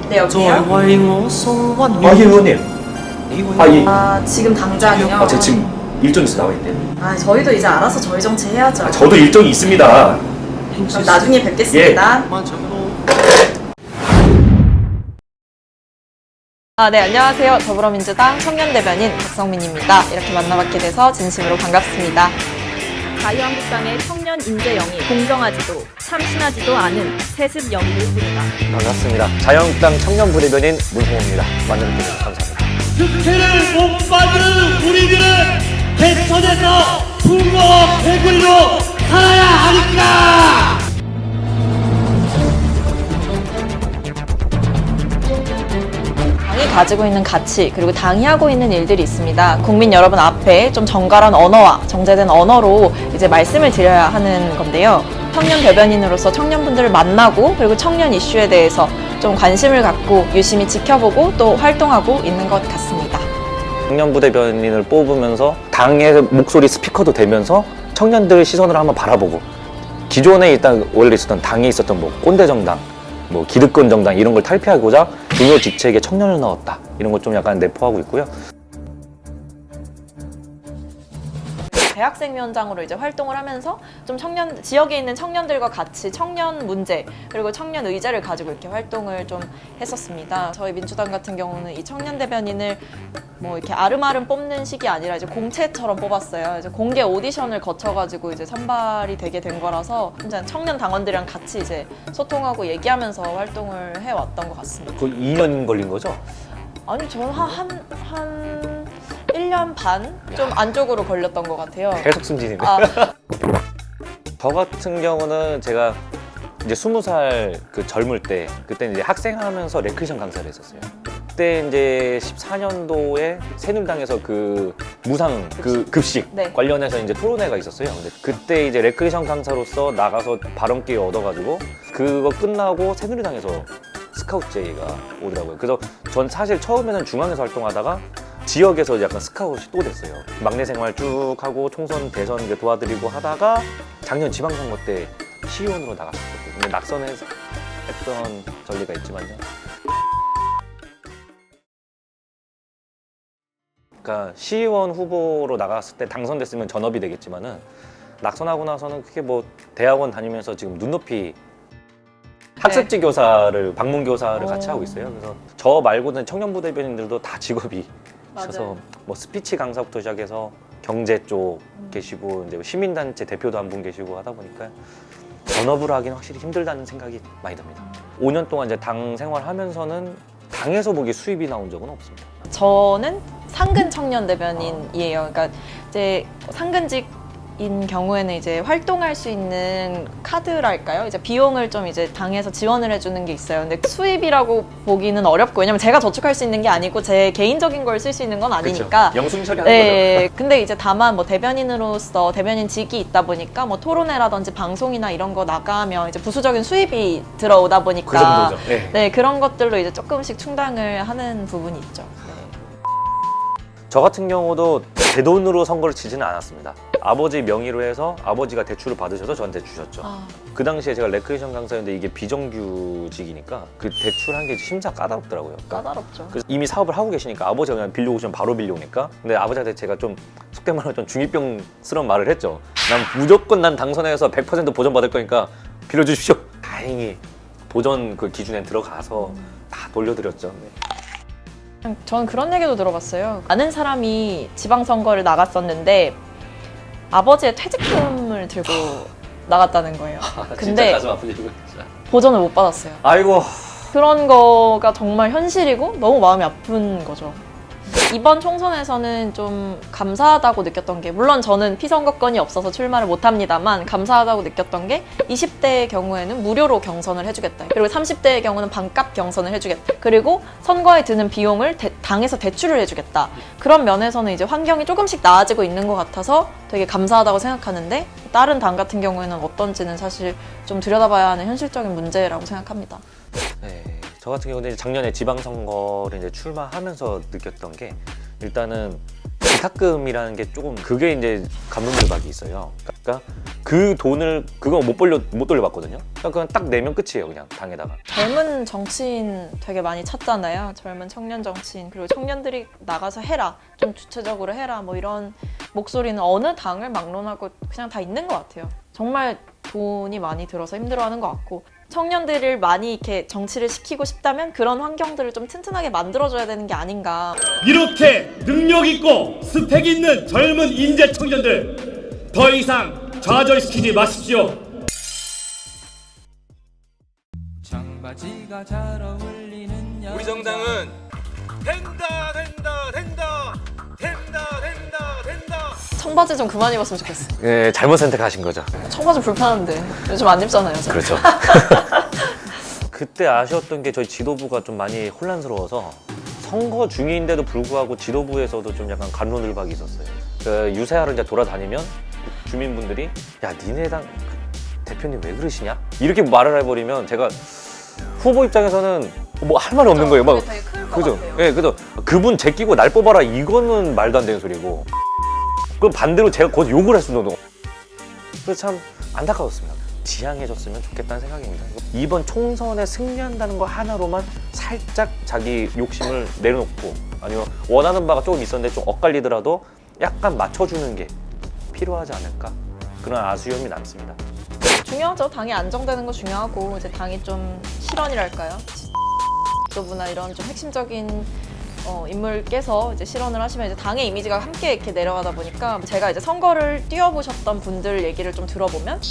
네, 여보세요? 예, 의원님. 예. 지금 당장이요? 제가 지금 일정 있어 나와 있는데. 저희도 이제 알아서 저희 정치 해야죠. 저도 일정이 있습니다. 그럼 나중에 뵙겠습니다. 네, 안녕하세요. 더불어민주당 청년대변인 박성민입니다. 이렇게 만나뵙게 돼서 진심으로 반갑습니다. 자유한국당의 청년 인재 영입, 공정하지도 참신하지도 않은 세습 영입을 뿐이다. 반갑습니다. 자유한국당 청년부대변인 문홍호입니다. 만나뵙게 돼서 감사합니다. 특혜를 못 받는 우리들은 개천에서 풍로 개구리로 살아야 하니까! 당이 가지고 있는 가치 그리고 당이 하고 있는 일들이 있습니다. 국민 여러분 앞에 좀 정갈한 언어와 정제된 언어로 이제 말씀을 드려야 하는 건데요. 청년 대변인으로서 청년분들을 만나고 그리고 청년 이슈에 대해서 좀 관심을 갖고 유심히 지켜보고 또 활동하고 있는 것 같습니다. 청년부대변인을 뽑으면서 당의 목소리 스피커도 되면서 청년들 시선을 한번 바라보고 기존에 일단 원래 있었던 당에 있었던 뭐 꼰대 정당, 뭐 기득권 정당 이런 걸 탈피하고자 중요 직책에 청년을 넣었다 이런 걸 좀 약간 내포하고 있고요. 대학생위원장으로 이제 활동을 하면서 좀 지역에 있는 청년들과 같이 청년 문제 그리고 청년 의제를 가지고 이렇게 활동을 좀 했었습니다. 저희 민주당 같은 경우는 이 청년 대변인을 뭐 이렇게 아름아름 뽑는 식이 아니라 이제 공채처럼 뽑았어요. 이제 공개 오디션을 거쳐가지고 이제 선발이 되게 된 거라서 이제 청년 당원들이랑 같이 이제 소통하고 얘기하면서 활동을 해왔던 것 같습니다. 거의 2년 걸린 거죠? 아니 저는 한 1년 반? 좀 안쪽으로 걸렸던 것 같아요. 계속 승진이네. 저 같은 경우는 제가 이제 20살 그 젊을 때 그때 이제 학생하면서 레크레이션 강사를 했었어요. 그때 이제 14년도에 새누리당에서 그 무상 그 급식 네. 관련해서 이제 토론회가 있었어요. 근데 그때 이제 레크레이션 강사로서 나가서 발언 기회 얻어가지고 그거 끝나고 새누리당에서 스카우트 제의가 오더라고요. 그래서 전 사실 처음에는 중앙에서 활동하다가 지역에서 약간 스카웃이 또 됐어요. 막내 생활 쭉 하고 총선 대선 이제 도와드리고 하다가 작년 지방선거 때 시의원으로 나갔었거든요. 근데 낙선했던 전례가 있지만요. 그러니까 시의원 후보로 나갔을 때 당선됐으면 전업이 되겠지만은 낙선하고 나서는 그게 뭐 대학원 다니면서 지금 눈높이 학습지 교사를 방문 교사를 같이 하고 있어요. 그래서 저 말고는 청년부 대변인들도 다 직업이 있어서 뭐 스피치 강사부터 시작해서 경제 쪽 계시고 이제 시민단체 대표도 한 분 계시고 하다 보니까 전업으로 하기는 확실히 힘들다는 생각이 많이 듭니다. 5년 동안 이제 당 생활하면서는 당에서 보기 수입이 나온 적은 없습니다. 저는 상근 청년 대변인이에요. 그러니까 이제 상근직인 경우에는 이제 활동할 수 있는 카드랄까요? 이제 비용을 좀 이제 당에서 지원을 해주는 게 있어요. 근데 수입이라고 보기는 어렵고 왜냐면 제가 저축할 수 있는 게 아니고 제 개인적인 걸 쓸 수 있는 건 아니니까. 영수증 처리하는 네. 근데 이제 다만 뭐 대변인으로서 대변인직이 있다 보니까 뭐 토론회라든지 방송이나 이런 거 나가면 이제 부수적인 수입이 들어오다 보니까 그 정도죠. 네. 네, 그런 것들로 이제 조금씩 충당을 하는 부분이 있죠. 네. 저 같은 경우도 제 돈으로 선거를 치지는 않았습니다. 아버지 명의로 해서 아버지가 대출을 받으셔서 저한테 주셨죠. 그 당시에 제가 레크레이션 강사였는데 이게 비정규직이니까 그 대출한 게 심사 까다롭더라고요. 까다롭죠. 그래서 이미 사업을 하고 계시니까 아버지가 그냥 빌려오시면 바로 빌려오니까. 근데 아버지한테 제가 좀 속된 말로 좀 중이병스러운 말을 했죠. 난 무조건 난 당선해서 100% 보전받을 거니까 빌려주십시오. 다행히 보전 그 기준에 들어가서 다 돌려드렸죠. 네. 저는 그런 얘기도 들어봤어요. 아는 사람이 지방선거를 나갔었는데 아버지의 퇴직금을 들고 나갔다는 거예요. 근데 진짜 가슴 아프지 이거 진짜. 보전을 못 받았어요. 아이고. 그런 거가 정말 현실이고 너무 마음이 아픈 거죠. 이번 총선에서는 좀 감사하다고 느꼈던 게 물론 저는 피선거권이 없어서 출마를 못합니다만 감사하다고 느꼈던 게 20대의 경우에는 무료로 경선을 해주겠다. 그리고 30대의 경우는 반값 경선을 해주겠다. 그리고 선거에 드는 비용을 당에서 대출을 해주겠다. 그런 면에서는 이제 환경이 조금씩 나아지고 있는 것 같아서 되게 감사하다고 생각하는데 다른 당 같은 경우에는 어떤지는 사실 좀 들여다봐야 하는 현실적인 문제라고 생각합니다. 네, 저 같은 경우는 작년에 지방선거를 이제 출마하면서 느꼈던 게 일단은 기탁금이라는 게 조금 그게 이제 감론을박이 있어요. 그러니까 그 돈을 그거 못 돌려받거든요. 그러니까 그건 딱 내면 끝이에요, 그냥 당에다가. 젊은 정치인 되게 많이 찾잖아요. 젊은 청년 정치인. 그리고 청년들이 나가서 해라. 좀 주체적으로 해라. 뭐 이런 목소리는 어느 당을 막론하고 그냥 다 있는 것 같아요. 정말 돈이 많이 들어서 힘들어하는 것 같고 청년들을 많이 이렇게 정치를 시키고 싶다면 그런 환경들을 좀 튼튼하게 만들어줘야 되는 게 아닌가. 이렇게 능력 있고 스펙 있는 젊은 인재 청년들 더 이상 좌절시키지 마십시오. 청바지가 잘 어울리는 우리 정당은 된다 된다 된다 된다 된다 된다. 청바지 좀 그만 입었으면 좋겠어. 예, 잘못 선택하신 거죠. 청바지 불편한데 요즘 안 입잖아요. 저. 그렇죠. 그때 아쉬웠던 게 저희 지도부가 좀 많이 혼란스러워서 선거 중인데도 불구하고 지도부에서도 좀 약간 갑론을박이 있었어요. 그 유세하러 이제 돌아다니면 주민분들이 야 니네 당 대표님 왜 그러시냐? 이렇게 말을 해버리면 제가 후보 입장에서는 뭐 할 말이 없는 거예요. 막 되게 클 것 그죠? 같아요. 예, 그죠. 그분 제끼고 날 뽑아라 이거는 말도 안 되는 소리고. 그럼 반대로 제가 거기서 욕을 했어요. 그래서 참 안타까웠습니다. 지향해줬으면 좋겠다는 생각입니다. 이번 총선에 승리한다는 거 하나로만 살짝 자기 욕심을 내려놓고 아니면 원하는 바가 조금 있었는데 좀 엇갈리더라도 약간 맞춰주는 게 필요하지 않을까 그런 아쉬움이 남습니다. 중요하죠. 당이 안정되는 거 중요하고 이제 당이 좀 실언이랄까요? 지도부나 이런 좀 핵심적인 인물께서 이제 실언을 하시면 이제 당의 이미지가 함께 이렇게 내려가다 보니까 제가 이제 선거를 뛰어보셨던 분들 얘기를 좀 들어보면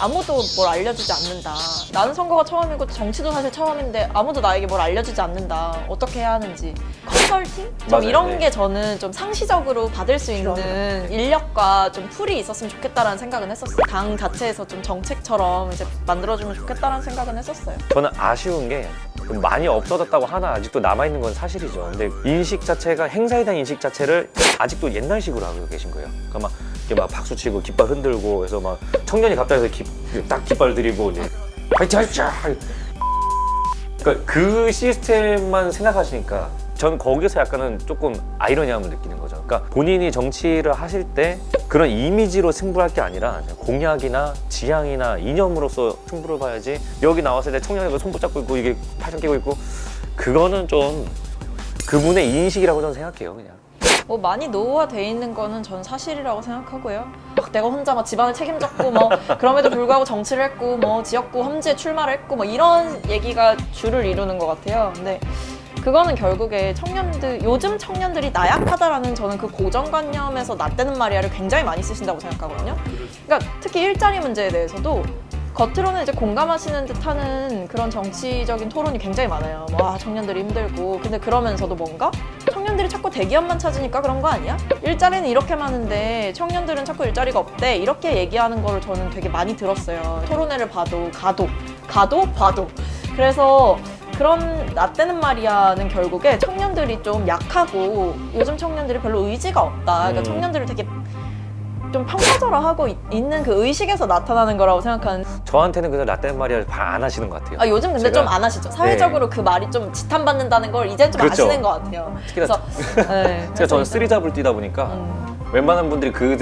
아무도 뭘 알려주지 않는다. 나는 선거가 처음이고 정치도 사실 처음인데 아무도 나에게 뭘 알려주지 않는다. 어떻게 해야 하는지 컨설팅? 좀 맞아요. 이런 네. 게 저는 좀 상시적으로 받을 수 있는 인력과 좀 풀이 있었으면 좋겠다라는 생각은 했었어요. 당 자체에서 좀 정책처럼 이제 만들어주면 좋겠다라는 생각은 했었어요. 저는 아쉬운 게 많이 없어졌다고 하나 아직도 남아있는 건 사실이죠. 근데 인식 자체가 행사에 대한 인식 자체를 아직도 옛날식으로 하고 계신 거예요. 그러니까 막 이렇게 막 박수치고 깃발 흔들고 해서 막 청년이 갑자기 딱 깃발 들이고 이제 화이팅 하십시오. 그러니까 그 시스템만 생각하시니까 전 거기서 약간은 조금 아이러니함을 느끼는 거죠. 그러니까 본인이 정치를 하실 때 그런 이미지로 승부할 게 아니라 공약이나 지향이나 이념으로서 승부를 봐야지 여기 나왔을 때 청년이 손 붙잡고 있고 이게 팔짱 끼고 있고 그거는 좀 그분의 인식이라고 저는 생각해요. 그냥 뭐 많이 노후화돼 있는 거는 전 사실이라고 생각하고요. 막 내가 혼자 막 집안을 책임졌고 뭐 그럼에도 불구하고 정치를 했고 뭐 지역구 험지에 출마를 했고 뭐 이런 얘기가 주를 이루는 것 같아요. 근데 그거는 결국에 요즘 청년들이 나약하다라는 저는 그 고정관념에서 나 떼는 마리아를 굉장히 많이 쓰신다고 생각하거든요. 그러니까 특히 일자리 문제에 대해서도 겉으로는 이제 공감하시는 듯하는 그런 정치적인 토론이 굉장히 많아요. 와 청년들이 힘들고 근데 그러면서도 뭔가 청년들이 자꾸 대기업만 찾으니까 그런 거 아니야? 일자리는 이렇게 많은데 청년들은 자꾸 일자리가 없대 이렇게 얘기하는 거를 저는 되게 많이 들었어요. 토론회를 봐도 봐도 그래서 그런 나 떼는 마리아는 결국에 청년들이 좀 약하고 요즘 청년들이 별로 의지가 없다. 그러니까 청년들을 되게 좀 평가절하하고 있는 그 의식에서 나타나는 거라고 생각하는. 저한테는 그냥 라떼 마리아를 잘 안 하시는 것 같아요. 아 요즘 근데 제가- 좀 안 하시죠. 사회적으로 그 말이 좀 지탄받는다는 걸 이제 좀 그렇죠. 아시는 것 같아요. 특히나 네, 제가 저는 쓰리잡을 뛰다 보니까 웬만한 분들이 그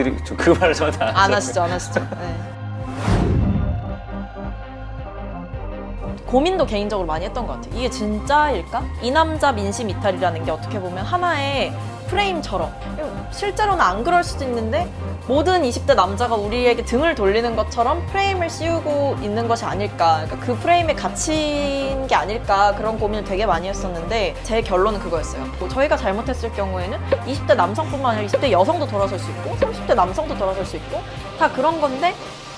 말을 저한테 안 하시죠. 네. 고민도 개인적으로 많이 했던 것 같아요. 이게 진짜일까? 이 남자 민심 이탈이라는 게 어떻게 보면 하나의 프레임처럼 실제로는 안 그럴 수도 있는데 모든 20대 남자가 우리에게 등을 돌리는 것처럼 프레임을 씌우고 있는 것이 아닐까. 그러니까 그 프레임에 갇힌 게 아닐까 그런 고민을 되게 많이 했었는데 제 결론은 그거였어요. 뭐 저희가 잘못했을 경우에는 20대 남성뿐만 아니라 20대 여성도 돌아설 수 있고 30대 남성도 돌아설 수 있고 다 그런 건데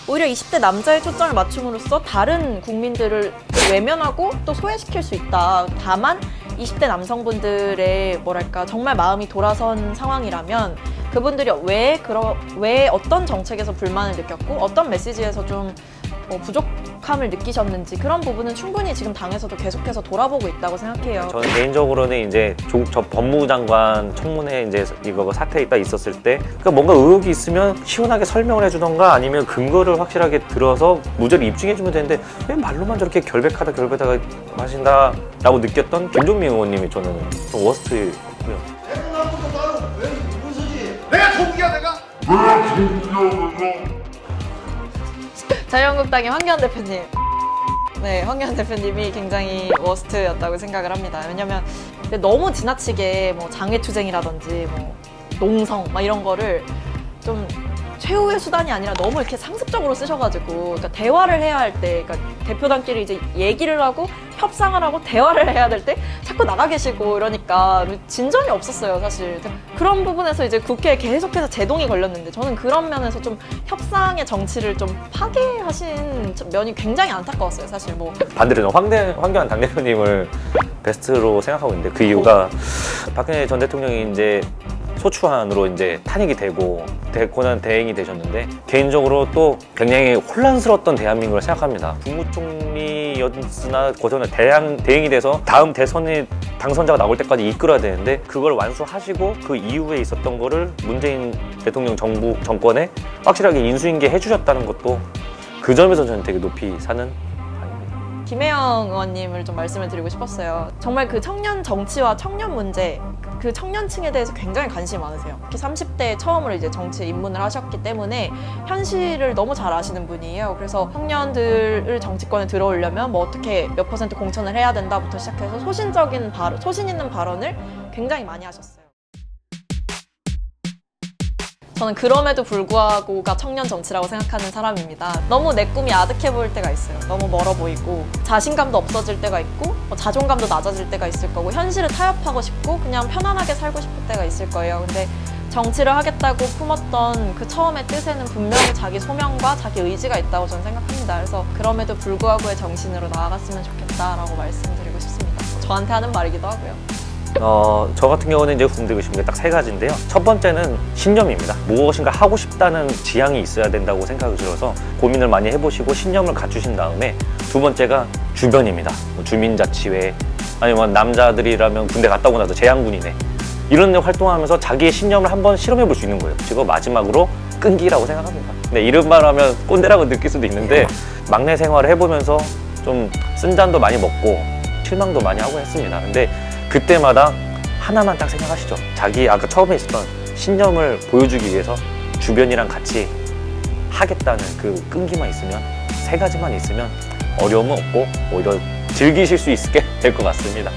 오히려 20대 남자의 초점을 맞춤으로써 다른 국민들을 외면하고 또 소외시킬 수 있다. 다만 20대 남성분들의 뭐랄까 정말 마음이 돌아선 상황이라면 그분들이 왜 어떤 정책에서 불만을 느꼈고 어떤 메시지에서 좀 부족함을 느끼셨는지 그런 부분은 충분히 지금 당에서도 계속해서 돌아보고 있다고 생각해요. 저는 개인적으로는 이제 저 법무부 장관 청문회 이제 이거 사태 있었을 때 그러니까 뭔가 의혹이 있으면 시원하게 설명을 해주던가 아니면 근거를 확실하게 들어서 무죄를 입증해주면 되는데 왜 말로만 저렇게 결백하다 하신다라고 느꼈던 김종민 의원님이 저는 좀 워스트고요. 자유한국당의 황교안 대표님. 네, 황교안 대표님이 굉장히 워스트였다고 생각을 합니다. 왜냐면 너무 지나치게 뭐 장외투쟁이라든지 뭐 농성 막 이런 거를 좀 최후의 수단이 아니라 너무 이렇게 상습적으로 쓰셔가지고, 그러니까 대화를 해야 할 때, 그러니까 대표단끼리 이제 얘기를 하고 협상을 하고 대화를 해야 될 때 자꾸 나가 계시고 이러니까 진전이 없었어요, 사실. 그런 부분에서 이제 국회에 계속해서 제동이 걸렸는데, 저는 그런 면에서 좀 협상의 정치를 좀 파괴하신 면이 굉장히 안타까웠어요, 사실. 뭐 반대로 저는 황교안 당대표님을 베스트로 생각하고 있는데, 그 이유가 박근혜 전 대통령이 이제 소추안으로 이제 탄핵이 되고 고난 대행이 되셨는데, 개인적으로 또 굉장히 혼란스러웠던 대한민국을 생각합니다. 국무총리였으나 고전에 대행이 돼서 다음 대선에 당선자가 나올 때까지 이끌어야 되는데, 그걸 완수하시고 그 이후에 있었던 거를 문재인 대통령 정권에 확실하게 인수인계 해주셨다는 것도, 그 점에서 저는 되게 높이 사는 김혜영 의원님을 좀 말씀을 드리고 싶었어요. 정말 그 청년 정치와 청년 문제, 그 청년층에 대해서 굉장히 관심이 많으세요. 특히 30대에 처음으로 이제 정치에 입문을 하셨기 때문에 현실을 너무 잘 아시는 분이에요. 그래서 청년들을 정치권에 들어오려면 뭐 어떻게 몇 % 공천을 해야 된다부터 시작해서 소신 있는 발언을 굉장히 많이 하셨어요. 저는 그럼에도 불구하고가 청년 정치라고 생각하는 사람입니다. 너무 내 꿈이 아득해 보일 때가 있어요. 너무 멀어 보이고 자신감도 없어질 때가 있고 자존감도 낮아질 때가 있을 거고, 현실을 타협하고 싶고 그냥 편안하게 살고 싶을 때가 있을 거예요. 근데 정치를 하겠다고 품었던 그 처음의 뜻에는 분명히 자기 소명과 자기 의지가 있다고 저는 생각합니다. 그래서 그럼에도 불구하고의 정신으로 나아갔으면 좋겠다라고 말씀드리고 싶습니다. 저한테 하는 말이기도 하고요. 저 같은 경우는 이제 말씀드리고 싶은 게 딱 3가지인데요. 첫 번째는 신념입니다. 무엇인가 하고 싶다는 지향이 있어야 된다고 생각이 들어서 고민을 많이 해보시고 신념을 갖추신 다음에, 두 번째가 주변입니다. 뭐 주민자치회, 아니면 남자들이라면 군대 갔다 오고 나서 재향군이네, 이런 데 활동하면서 자기의 신념을 한번 실험해 볼 수 있는 거예요. 그리고 마지막으로 끈기라고 생각합니다. 근데 이런 말 하면 꼰대라고 느낄 수도 있는데, 막내 생활을 해보면서 좀 쓴잔도 많이 먹고 실망도 많이 하고 했습니다. 근데 그때마다 하나만 딱 생각하시죠. 자기 아까 처음에 있었던 신념을 보여주기 위해서 주변이랑 같이 하겠다는 그 끈기만 있으면, 3가지만 있으면 어려움은 없고 오히려 즐기실 수 있게 될 것 같습니다.